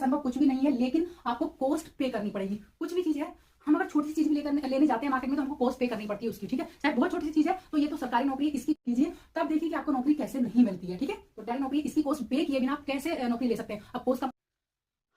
असंभव कुछ भी नहीं है, लेकिन आपको कॉस्ट पे करनी पड़ेगी। कुछ भी चीज है, हम अगर छोटी सी चीज भी लेने जाते हैं मार्केट में तो हमको कॉस्ट पे करनी पड़ती है उसकी, ठीक है। चाहे बहुत छोटी सी चीज है, तो ये तो सरकारी नौकरी इसकी कीजिए, तब देखिए कि आपको नौकरी कैसे नहीं मिलती है, ठीक है। तो सरकारी नौकरी इसकी कॉस्ट पे किए बिना आप कैसे नौकरी ले सकते हैं। अब कॉस्ट का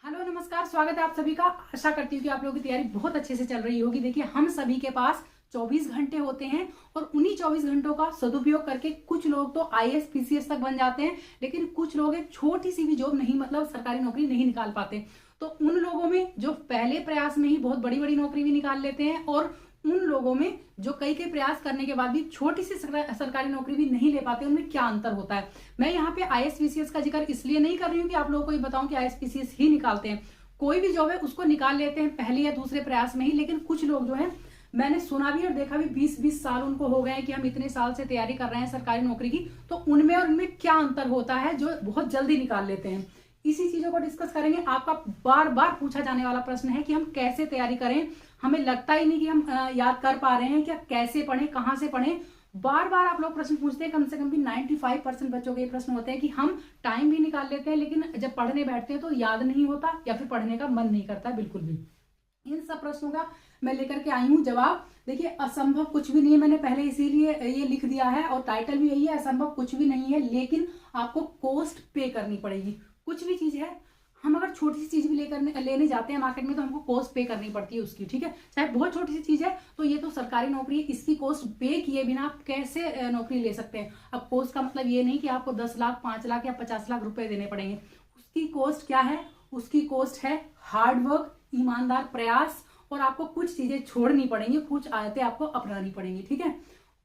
हेलो नमस्कार, स्वागत है आप सभी का। आशा करती हूँ कि आप लोगों की तैयारी बहुत अच्छे से चल रही होगी। देखिए, हम सभी के पास 24 घंटे होते हैं और उन्हीं 24 घंटों का सदुपयोग करके कुछ लोग तो आईएएस पीसीएस तक बन जाते हैं, लेकिन कुछ लोग एक छोटी सी भी जॉब नहीं, मतलब सरकारी नौकरी नहीं निकाल पाते। तो उन लोगों में जो पहले प्रयास में ही बहुत बड़ी बड़ी नौकरी भी निकाल लेते हैं और उन लोगों में जो कई प्रयास करने के बाद भी छोटी सी सरकारी नौकरी भी नहीं ले पाते, उनमें क्या अंतर होता है। मैं यहाँ पे आईएएस पीसीएस का जिक्र इसलिए नहीं कर रही हूँ कि आप लोगों को ये बताऊं कि आईएएस पीसीएस ही निकालते हैं। कोई भी जॉब है उसको निकाल लेते हैं पहले या दूसरे प्रयास में ही, लेकिन कुछ लोग जो है, मैंने सुना भी और देखा भी, 20-20 साल उनको हो गए कि हम इतने साल से तैयारी कर रहे हैं सरकारी नौकरी की, तो उनमें और उनमें क्या अंतर होता है जो बहुत जल्दी निकाल लेते हैं। इसी चीजों को डिस्कस करेंगे। आपका बार बार पूछा जाने वाला प्रश्न है कि हम कैसे तैयारी करें, हमें लगता ही नहीं कि हम याद कर पा रहे हैं, क्या कैसे पढ़ें, कहाँ से पढ़ें। बार बार आप लोग प्रश्न पूछते हैं। कम से कम भी 95% बच्चों के प्रश्न होते हैं कि हम टाइम भी निकाल लेते हैं, लेकिन जब पढ़ने बैठते हैं तो याद नहीं होता या फिर पढ़ने का मन नहीं करता बिल्कुल भी। इन सब प्रश्नों का मैं लेकर के आई हूँ जवाब। देखिए, असंभव कुछ भी नहीं है, मैंने पहले इसीलिए ये लिख दिया है और टाइटल भी यही है, असंभव कुछ भी नहीं है, लेकिन आपको कॉस्ट पे करनी पड़ेगी। कुछ भी चीज है, हम अगर छोटी सी चीज भी लेने जाते हैं मार्केट में तो हमको कॉस्ट पे करनी पड़ती है उसकी, ठीक है। चाहे बहुत छोटी सी चीज है, तो ये तो सरकारी नौकरी है, इसकी कॉस्ट पे किए बिना आप कैसे नौकरी ले सकते हैं। अब कॉस्ट का मतलब ये नहीं कि आपको 10 लाख, 5 लाख या 50 लाख रुपए देने पड़ेंगे। उसकी कॉस्ट क्या है? उसकी कॉस्ट है हार्ड वर्क, ईमानदार प्रयास, और आपको कुछ चीजें छोड़नी पड़ेंगी, कुछ आदतें आपको अपनानी पड़ेंगी, ठीक है।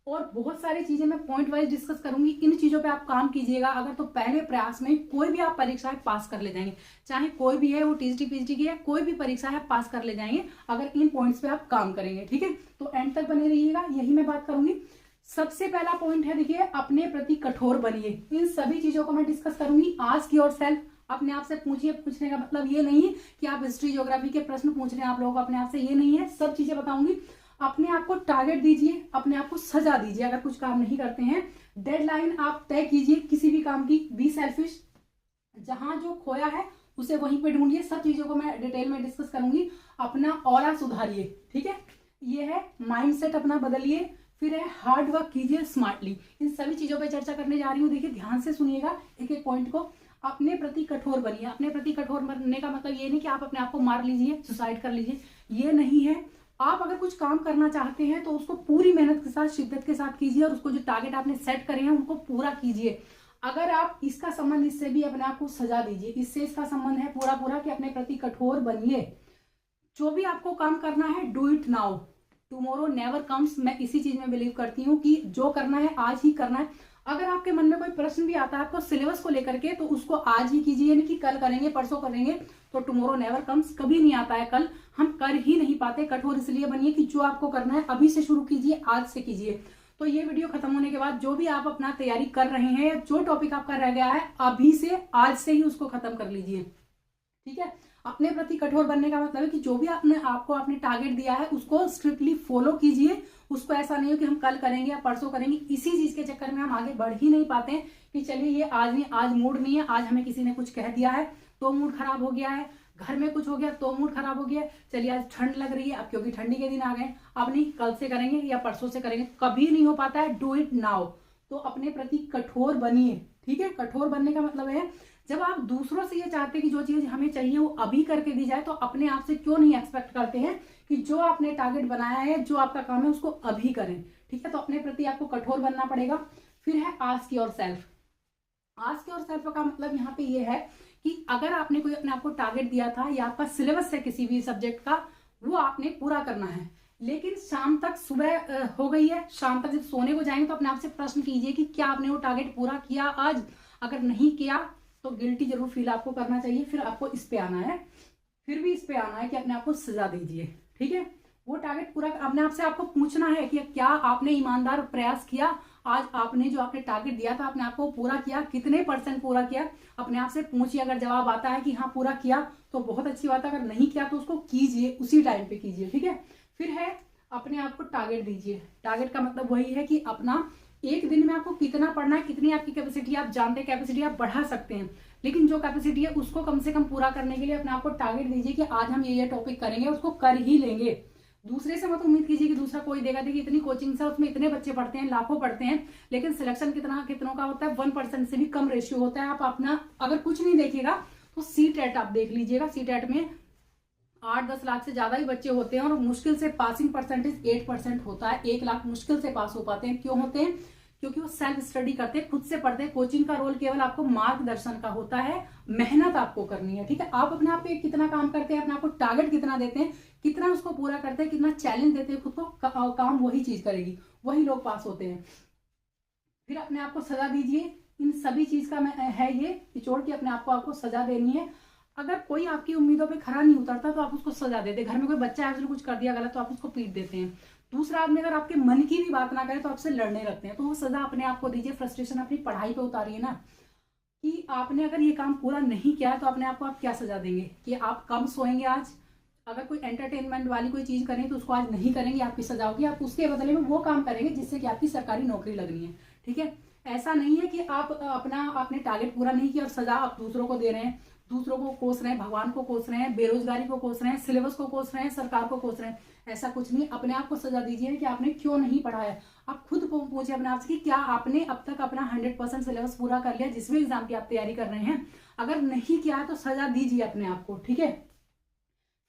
और बहुत सारी चीजें मैं पॉइंट वाइज डिस्कस करूंगी। इन चीजों पे आप काम कीजिएगा अगर, तो पहले प्रयास में कोई भी आप परीक्षाएं पास कर ले जाएंगे। चाहे कोई भी है, वो टीजीटी पीजीटी की है, कोई भी परीक्षा है पास कर ले जाएंगे अगर इन पॉइंट्स पे आप काम करेंगे, ठीक है। तो एंड तक बने रहिएगा, यही मैं बात करूंगी। सबसे पहला पॉइंट है, देखिए, अपने प्रति कठोर बनिए। इन सभी चीजों को मैं डिस्कस करूंगी। आस्क योरसेल्फ, अपने आप से पूछिए। पूछने का मतलब ये नहीं है कि आप हिस्ट्री ज्योग्राफी के प्रश्न पूछ रहे हैं आप लोगों को अपने आप से, ये नहीं है। सब चीजें बताऊंगी। अपने आप को टारगेट दीजिए, अपने आप को सजा दीजिए अगर कुछ काम नहीं करते हैं। डेडलाइन आप तय कीजिए किसी भी काम की। बी सेल्फिश, जहां जो खोया है उसे वहीं पे ढूंढिए। सब चीजों को मैं डिटेल में डिस्कस करूंगी। अपना ऑरा सुधारिए, ठीक है। ये है माइंडसेट अपना बदलिए। फिर है हार्ड वर्क कीजिए स्मार्टली। इन सभी चीजों पे चर्चा करने जा रही हूँ। देखिए, ध्यान से सुनिएगा एक एक पॉइंट को। अपने प्रति कठोर बनिए। अपने प्रति कठोर बनने का मतलब ये नहीं कि आप अपने आप को मार लीजिए, सुसाइड कर लीजिए, ये नहीं है। आप अगर कुछ काम करना चाहते हैं तो उसको पूरी मेहनत के साथ, शिद्दत के साथ कीजिए और उसको जो टारगेट आपने सेट करे हैं उनको पूरा कीजिए। अगर आप इसका संबंध इससे भी अपने आप को सजा दीजिए, इससे इसका संबंध है पूरा पूरा कि अपने प्रति कठोर बनिए। जो भी आपको काम करना है, do it now, tomorrow never comes. मैं इसी चीज में बिलीव करती हूँ कि जो करना है आज ही करना है। अगर आपके मन में कोई प्रश्न भी आता है आपको सिलेबस को लेकर के, तो उसको आज ही कीजिए, यानी कि कल करेंगे, परसों करेंगे, तो टुमारो नेवर कम्स, कभी नहीं आता है कल, हम कर ही नहीं पाते। कठोर इसलिए बनिए कि जो आपको करना है अभी से शुरू कीजिए, आज से कीजिए। तो ये वीडियो खत्म होने के बाद जो भी आप अपना तैयारी कर रहे हैं या जो टॉपिक आपका रह गया है, अभी से, आज से ही उसको खत्म कर लीजिए, ठीक है। अपने प्रति कठोर बनने का मतलब है कि जो भी आपने टारगेट दिया है उसको स्ट्रिक्टली फॉलो कीजिए। उसको ऐसा नहीं हो कि हम कल करेंगे या परसों करेंगे, इसी चीज के चक्कर में हम आगे बढ़ ही नहीं पाते हैं कि चलिए ये आज नहीं, आज मूड नहीं है, आज हमें किसी ने कुछ कह दिया है तो मूड खराब हो गया है, घर में कुछ हो गया तो मूड खराब हो गया, चलिए आज ठंड लग रही है, अब क्योंकि ठंडी के दिन आ गए, अब नहीं, कल से करेंगे या परसों से करेंगे, कभी नहीं हो पाता है। Do it now. तो अपने प्रति कठोर बनिए, ठीक है। कठोर बनने का मतलब है, जब आप दूसरों से ये चाहते हैं कि जो चीज हमें चाहिए वो अभी करके दी जाए, तो अपने आप से क्यों नहीं एक्सपेक्ट करते हैं कि जो आपने टारगेट बनाया है, जो आपका काम है, उसको अभी करें, ठीक है। तो अपने प्रति आपको कठोर बनना पड़ेगा। फिर है आस्क योरसेल्फ। आस्क योरसेल्फ का मतलब यहाँ पे ये है कि अगर आपने कोई अपने आपको टारगेट दिया था या आपका सिलेबस है किसी भी सब्जेक्ट का, वो आपने पूरा करना है, लेकिन शाम तक, सुबह हो गई है, शाम तक जब सोने को जाएंगे तो अपने आप से प्रश्न कीजिए कि क्या आपने वो टारगेट पूरा किया आज। अगर नहीं किया तो गिल्टी जरूर फील आपको करना चाहिए। फिर आपको इस पे आना है, फिर भी इस पे आना है कि अपने आप को सजा दीजिए, ठीक है। वो टारगेट पूरा अपने आप से आपको पूछना है कि क्या आपने ईमानदार प्रयास किया, आज आपने जो आपने टारगेट दिया था अपने आप को पूरा किया, कितने % पूरा किया, अपने आप से पूछिए। अगर जवाब आता है कि हाँ पूरा किया तो बहुत अच्छी बात है, अगर नहीं किया तो उसको कीजिए, उसी टाइम पे कीजिए, ठीक है। फिर है अपने आप को टारगेट दीजिए। टारगेट का मतलब वही है कि अपना एक दिन में आपको कितना पढ़ना है, कितनी आपकी कैपेसिटी, आप जानते हैं कैपेसिटी आप बढ़ा सकते हैं, लेकिन जो कैपेसिटी है उसको कम से कम पूरा करने के लिए अपने आप को टारगेट दीजिए कि आज हम ये टॉपिक करेंगे, उसको कर ही लेंगे। दूसरे से मत उम्मीद कीजिए कि दूसरा कोई देगा। देखिए इतनी कोचिंग है, उसमें इतने बच्चे पढ़ते हैं, लाखों पढ़ते हैं, लेकिन सिलेक्शन कितनों का होता है, 1% से भी कम रेशियो होता है। आप अपना अगर कुछ नहीं देखिएगा तो CTET आप देख लीजिएगा। CTET में 8-10 लाख से ज्यादा ही बच्चे होते हैं और मुश्किल से पासिंग परसेंटेज 8% होता है। 1 लाख मुश्किल से पास हो पाते हैं। क्यों होते हैं? क्योंकि वो सेल्फ स्टडी करते हैं, खुद से पढ़ते हैं। कोचिंग का रोल केवल आपको मार्गदर्शन का होता है, मेहनत आपको करनी है। ठीक है, आप अपने आप पे कितना काम करते हैं, अपने आप को टारगेट कितना देते हैं, कितना उसको पूरा करते हैं, कितना चैलेंज देते हैं खुद को, काम वही चीज करेगी, वही लोग पास होते हैं। फिर अपने आप को सजा दीजिए। इन सभी चीज का है ये निचोड़ के अपने आप को आपको सजा देनी है। अगर कोई आपकी उम्मीदों पे खरा नहीं उतरता तो आप उसको सजा देते। घर में कोई बच्चा है, उसने कुछ कर दिया गलत तो आप उसको पीट देते हैं। दूसरा आदमी अगर आपके मन की भी बात ना करे तो आपसे लड़ने लगते हैं, तो वो सजा अपने आप को दीजिए। फ्रस्ट्रेशन अपनी पढ़ाई पे उतारिए ना, कि आपने अगर ये काम पूरा नहीं किया तो अपने आप को आप क्या सजा देंगे? कि आप कम सोएंगे आज, अगर कोई एंटरटेनमेंट वाली कोई चीज करें तो उसको आज नहीं करेंगे, आपकी सजा होगी। आप उसके बदले में वो काम करेंगे जिससे कि आपकी सरकारी नौकरी लगनी है। ठीक है, ऐसा नहीं है कि आप आपने टारगेट पूरा नहीं किया और सजा आप दूसरों को दे रहे हैं, दूसरों को कोस रहे हैं, भगवान को कोस रहे हैं, बेरोजगारी को कोस रहे हैं, सिलेबस को कोस रहे हैं, सरकार को कोस रहे हैं। ऐसा कुछ नहीं। अपने आप को सजा दीजिए कि आपने क्यों नहीं पढ़ा है। आप खुद को पूछिए अपने आप से कि क्या आपने अब तक अपना 100% सिलेबस पूरा कर लिया जिस भी एग्जाम की आप तैयारी कर रहे हैं। अगर नहीं किया है तो सजा दीजिए अपने आप को। ठीक है,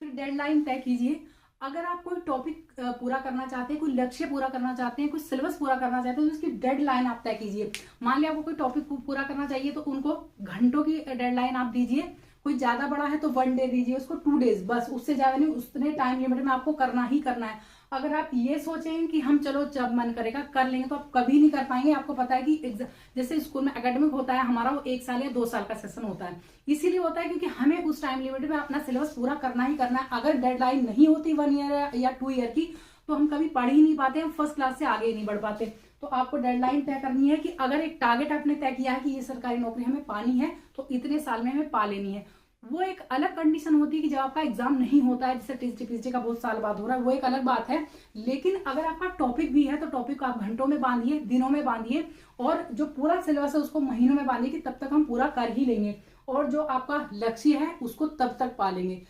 फिर डेडलाइन तय कीजिए। अगर आप कोई टॉपिक पूरा करना चाहते हैं, कोई लक्ष्य पूरा करना चाहते हैं, कोई सिलेबस पूरा करना चाहते हैं तो उसकी डेडलाइन आप तय कीजिए। मान लिया आपको कोई टॉपिक पूरा करना चाहिए तो उनको घंटों की डेडलाइन आप दीजिए। कोई ज्यादा बड़ा है तो 1 डे दीजिए उसको, 2 डेज, बस उससे ज्यादा नहीं। उतने टाइम लिमिट में आपको करना ही करना है। अगर आप ये सोचेंगे कि हम चलो जब मन करेगा कर लेंगे तो आप कभी नहीं कर पाएंगे। आपको पता है कि जैसे स्कूल में एकेडमिक होता है हमारा, वो 1 साल या 2 साल का सेशन होता है। इसीलिए होता है क्योंकि हमें उस टाइम लिमिट में अपना सिलेबस पूरा करना ही करना है। अगर डेडलाइन नहीं होती 1 ईयर या 2 ईयर की तो हम कभी पढ़ ही नहीं पाते, हम फर्स्ट क्लास से आगे ही नहीं बढ़ पाते। तो आपको डेडलाइन तय करनी है कि अगर एक टारगेट आपने तय किया है कि ये सरकारी नौकरी हमें पानी है तो इतने साल में हमें पा लेनी है। वो एक अलग कंडीशन होती है कि जब आपका एग्जाम नहीं होता है, जैसे टीजीपीसी का बहुत साल बाद हो रहा है, वो एक अलग बात है। लेकिन अगर आपका टॉपिक भी है तो टॉपिक को आप घंटों में बांधिए, दिनों में बांधिए, और जो पूरा सिलेबस है उसको महीनों में बांधिए कि तब तक हम पूरा कर ही लेंगे, और जो आपका लक्ष्य है उसको तब तक पा लेंगे।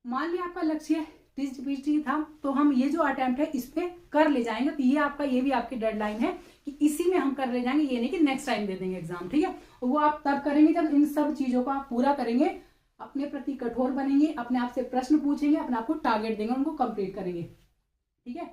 मान लिया आपका लक्ष्य टीजीपीसी था तो हम ये जो अटेम्प्ट है इस पे कर ले जाएंगे, तो ये भी आपकी डेडलाइन है कि इसी में हम कर ले जाएंगे। ये नहीं कि नेक्स्ट टाइम दे देंगे एग्जाम। ठीक है, वो आप तब करेंगे जब इन सब चीजों को आप पूरा करेंगे, अपने प्रति कठोर बनेंगे, अपने आप से प्रश्न पूछेंगे, अपने आप को टारगेट देंगे, उनको कंप्लीट करेंगे। ठीक है,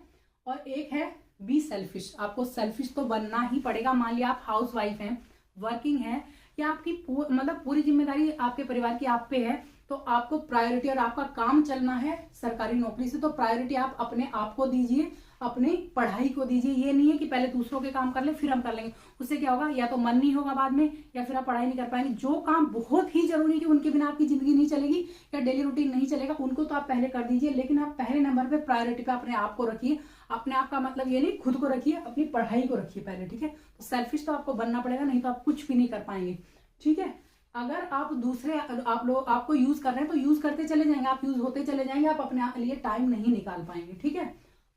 और एक है बी सेल्फिश। आपको सेल्फिश तो बनना ही पड़ेगा। मान लिया आप हाउस वाइफ हैं, वर्किंग है, या आपकी मतलब पूरी जिम्मेदारी आपके परिवार की आप पे है, तो आपको प्रायोरिटी, और आपका काम चलना है सरकारी नौकरी से, तो प्रायोरिटी आप अपने आप को दीजिए, अपनी पढ़ाई को दीजिए। ये नहीं है कि पहले दूसरों के काम कर ले फिर हम कर लेंगे। उससे क्या होगा, या तो मन नहीं होगा बाद में, या फिर आप पढ़ाई नहीं कर पाएंगे। जो काम बहुत ही जरूरी है कि उनके बिना आपकी जिंदगी नहीं चलेगी या डेली रूटीन नहीं चलेगा, उनको तो आप पहले कर दीजिए, लेकिन आप पहले नंबर पे प्रायोरिटी पे अपने आप को रखिए। अपने आप का मतलब ये नहीं, खुद को रखिए, अपनी पढ़ाई को रखिए पहले। ठीक है, तो सेल्फिश तो आपको बनना पड़ेगा, नहीं तो आप कुछ भी नहीं कर पाएंगे। ठीक है, अगर आप दूसरे आप लोग आपको यूज कर रहे हैं तो यूज करते चले जाएंगे, आप यूज होते चले जाएंगे, आप अपने लिए टाइम नहीं निकाल पाएंगे। ठीक है,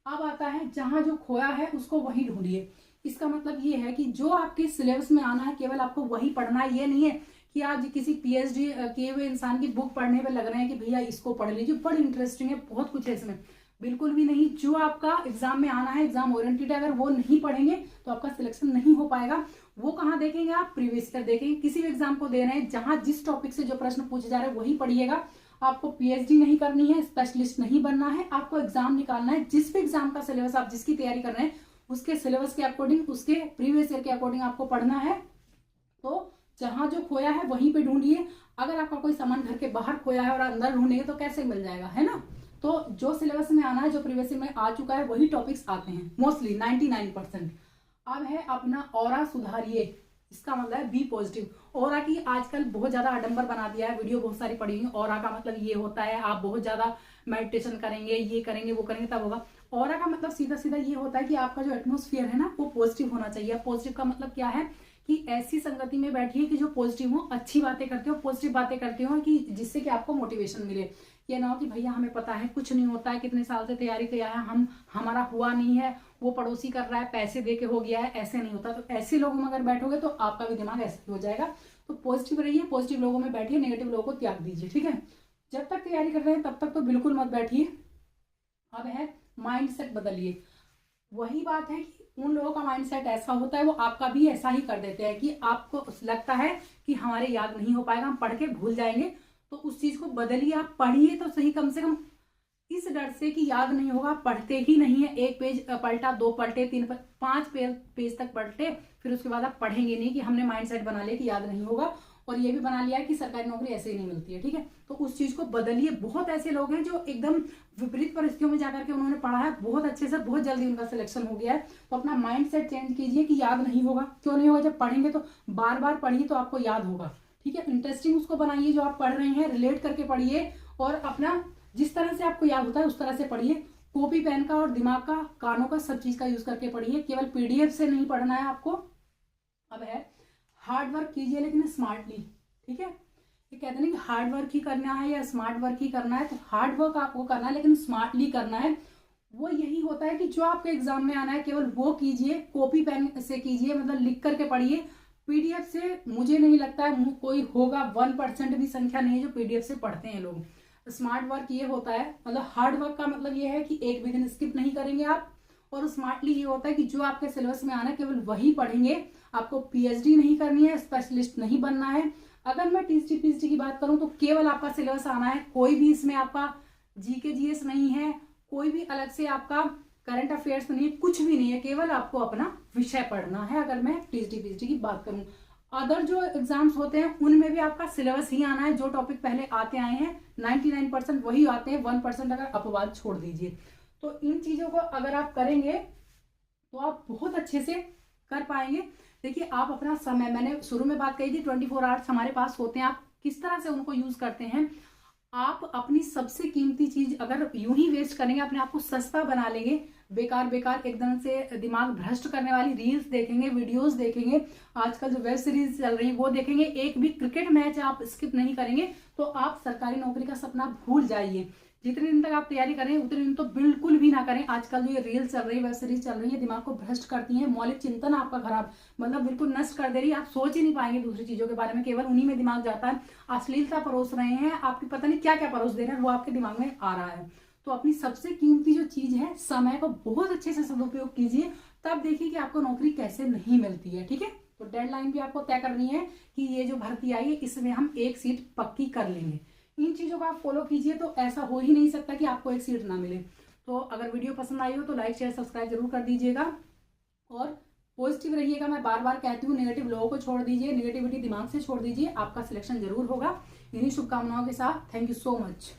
अब आता है जहां जो खोया है उसको वही ढूंढिए। इसका मतलब ये है कि जो आपके सिलेबस में आना है केवल आपको वही पढ़ना है। ये नहीं है कि आप किसी पीएचडी किए हुए इंसान की बुक पढ़ने पे लग रहे हैं कि भैया इसको पढ़ लीजिए, बड़ी इंटरेस्टिंग है, बहुत कुछ है इसमें। बिल्कुल भी नहीं। जो आपका एग्जाम में आना है, एग्जाम ओरिएंटेड है, अगर वो नहीं पढ़ेंगे तो आपका सिलेक्शन नहीं हो पाएगा। वो कहाँ देखेंगे आप? प्रीवियस ईयर देखेंगे। किसी भी एग्जाम को दे रहे हैं, जहां जिस टॉपिक से जो प्रश्न पूछे जा रहे हैं वही पढ़िएगा। आपको पीएचडी नहीं करनी है, स्पेशलिस्ट नहीं बनना है, आपको एग्जाम निकालना है। जिस भी एग्जाम का सिलेबस आप जिसकी तैयारी कर रहे हैं उसके सिलेबस के अकॉर्डिंग, उसके प्रीवियस ईयर के अकॉर्डिंग आपको पढ़ना है। तो जहां जो खोया है वहीं पे ढूंढिए। अगर आपका कोई सामान घर के बाहर खोया है और अंदर ढूंढेंगे तो कैसे मिल जाएगा, है ना? तो जो सिलेबस में आना है, जो प्रीवियस ईयर में आ चुका है, वही टॉपिक्स आते हैं मोस्टली 99%। अब है अपना ऑरा सुधारिए। इसका मतलब है बी पॉजिटिव। ऑरा की आजकल बहुत ज्यादा आडंबर बना दिया है, वीडियो बहुत सारी पड़ी हुई है। ऑरा का मतलब ये होता है आप बहुत ज्यादा मेडिटेशन करेंगे, ये करेंगे, वो करेंगे तब होगा। ऑरा का मतलब सीधा सीधा ये होता है कि आपका जो एटमोस्फियर है ना वो पॉजिटिव होना चाहिए। पॉजिटिव का मतलब क्या है कि ऐसी संगति में बैठिए कि जो पॉजिटिव हो, अच्छी बातें करते हो, पॉजिटिव बातें करते हो, कि जिससे कि आपको मोटिवेशन मिले। ये ना हो कि भैया हमें पता है कुछ नहीं होता है, कितने साल से तैयारी किया है, हमारा हुआ नहीं है, वो पड़ोसी कर रहा है, पैसे दे के हो गया है, ऐसे नहीं होता। तो ऐसे लोगों में अगर बैठोगे तो आपका भी दिमाग ऐसे ही हो जाएगा। तो पॉजिटिव रहिए, पॉजिटिव लोगों में बैठिए, नेगेटिव लोगों को त्याग दीजिए, ठीक है। जब तक तैयारी कर रहे हैं तब तक तो बिल्कुल मत बैठिए। अब है माइंड सेट बदलिए। वही बात है कि उन लोगों का माइंड सेट ऐसा होता है, वो आपका भी ऐसा ही कर देते हैं कि आपको लगता है कि हमारे याद नहीं हो पाएगा, हम पढ़ के भूल जाएंगे। तो उस चीज को बदलिए, आप पढ़िए तो सही, कम से कम इस डर से कि याद नहीं होगा, पढ़ते ही नहीं है। एक पेज पलटा, 2 पलटे, 3 5 पेज तक पलटे, फिर उसके बाद आप पढ़ेंगे नहीं कि हमने माइंड सेट बना लिया कि याद नहीं होगा, और ये भी बना लिया है कि सरकारी नौकरी ऐसे ही नहीं मिलती है, ठीक है। तो उस चीज को बदलिए। बहुत ऐसे लोग हैं जो एकदम विपरीत परिस्थितियों में जाकर के उन्होंने पढ़ा है, बहुत अच्छे से, बहुत जल्दी उनका सिलेक्शन हो गया है। तो अपना माइंड सेट चेंज कीजिए कि याद नहीं होगा। क्यों नहीं होगा? जब पढ़ेंगे तो बार बार पढ़िए तो आपको याद होगा, ठीक है। इंटरेस्टिंग उसको बनाइए जो आप पढ़ रहे हैं, रिलेट करके पढ़िए, और अपना जिस तरह से आपको याद होता है उस तरह से पढ़िए। कॉपी पेन का और दिमाग का, कानों का, सब चीज का यूज करके पढ़िए। केवल पीडीएफ से नहीं पढ़ना है आपको। अब है हार्ड वर्क कीजिए लेकिन स्मार्टली, ठीक है। ये कहते हैं कि हार्ड वर्क ही करना है या स्मार्ट वर्क ही करना है, तो हार्ड वर्क आपको करना है लेकिन स्मार्टली करना है। वो यही होता है कि जो आपके एग्जाम में आना है केवल वो कीजिए, कॉपी पेन से कीजिए, मतलब लिख करके पढ़िए। पीडीएफ से मुझे नहीं लगता है कोई होगा, 1% भी संख्या नहीं है जो पीडीएफ से पढ़ते हैं लोग। स्मार्ट वर्क ये होता है, मतलब हार्ड वर्क का मतलब ये है कि एक भी दिन स्किप नहीं करेंगे आप, और स्मार्टली ये होता है कि जो आपके सिलेबस में आना है केवल वही पढ़ेंगे। आपको पीएचडी नहीं करनी है, स्पेशलिस्ट नहीं बनना है। अगर मैं टीएचडी पीएचडी की बात करूं तो केवल आपका सिलेबस आना है, कोई भी इसमें आपका जीके जीएस नहीं है, कोई भी अलग से आपका करंट अफेयर्स नहीं है, कुछ भी नहीं है, केवल आपको अपना विषय पढ़ना है। अगर मैं टीएचडी पीएचडी की बात करूं, अदर जो एग्जाम्स होते हैं उनमें भी आपका सिलेबस ही आना है। जो टॉपिक पहले आते आए हैं 99% वही आते हैं, 1% अगर अपवाद छोड़ दीजिए। तो इन चीजों को अगर आप करेंगे तो आप बहुत अच्छे से कर पाएंगे। देखिए आप अपना समय, मैंने शुरू में बात कही थी 24 आवर्स हमारे पास होते हैं, आप किस तरह से उनको यूज करते हैं। आप अपनी सबसे कीमती चीज अगर यूं ही वेस्ट करेंगे, अपने आप को सस्ता बना लेंगे, बेकार बेकार एकदम से दिमाग भ्रष्ट करने वाली रील्स देखेंगे, वीडियोस देखेंगे, आजकल जो वेब सीरीज चल रही है वो देखेंगे, एक भी क्रिकेट मैच आप स्किप नहीं करेंगे, तो आप सरकारी नौकरी का सपना भूल जाइए। जितने दिन तक आप तैयारी करें उतने दिन तो बिल्कुल भी ना करें। आजकल जो ये रील्स चल रही है, वेब सीरीज चल रही है, दिमाग को भ्रष्ट करती है, मौलिक चिंतन आपका खराब, मतलब बिल्कुल नष्ट कर दे रही है। आप सोच ही नहीं पाएंगे दूसरी चीजों के बारे में, केवल उन्हीं में दिमाग जाता है। अश्लीलता परोस रहे हैं, आपकी पता नहीं क्या क्या परोस दे रहे हैं, वो आपके दिमाग में आ रहा है। तो अपनी सबसे कीमती जो चीज है, समय को बहुत अच्छे से सदुपयोग कीजिए, तब देखिए कि आपको नौकरी कैसे नहीं मिलती है, ठीक है। तो डेडलाइन भी आपको तय करनी है कि ये जो भर्ती आई है इसमें हम 1 सीट पक्की कर लेंगे। इन चीजों को आप फॉलो कीजिए तो ऐसा हो ही नहीं सकता कि आपको 1 सीट ना मिले। तो अगर वीडियो पसंद आई हो तो लाइक शेयर सब्सक्राइब जरूर कर दीजिएगा, और पॉजिटिव रहिएगा। मैं बार बार कहती हूँ, नेगेटिव लोगों को छोड़ दीजिए, नेगेटिविटी दिमाग से छोड़ दीजिए, आपका सिलेक्शन जरूर होगा। इन्हीं शुभकामनाओं के साथ थैंक यू सो मच।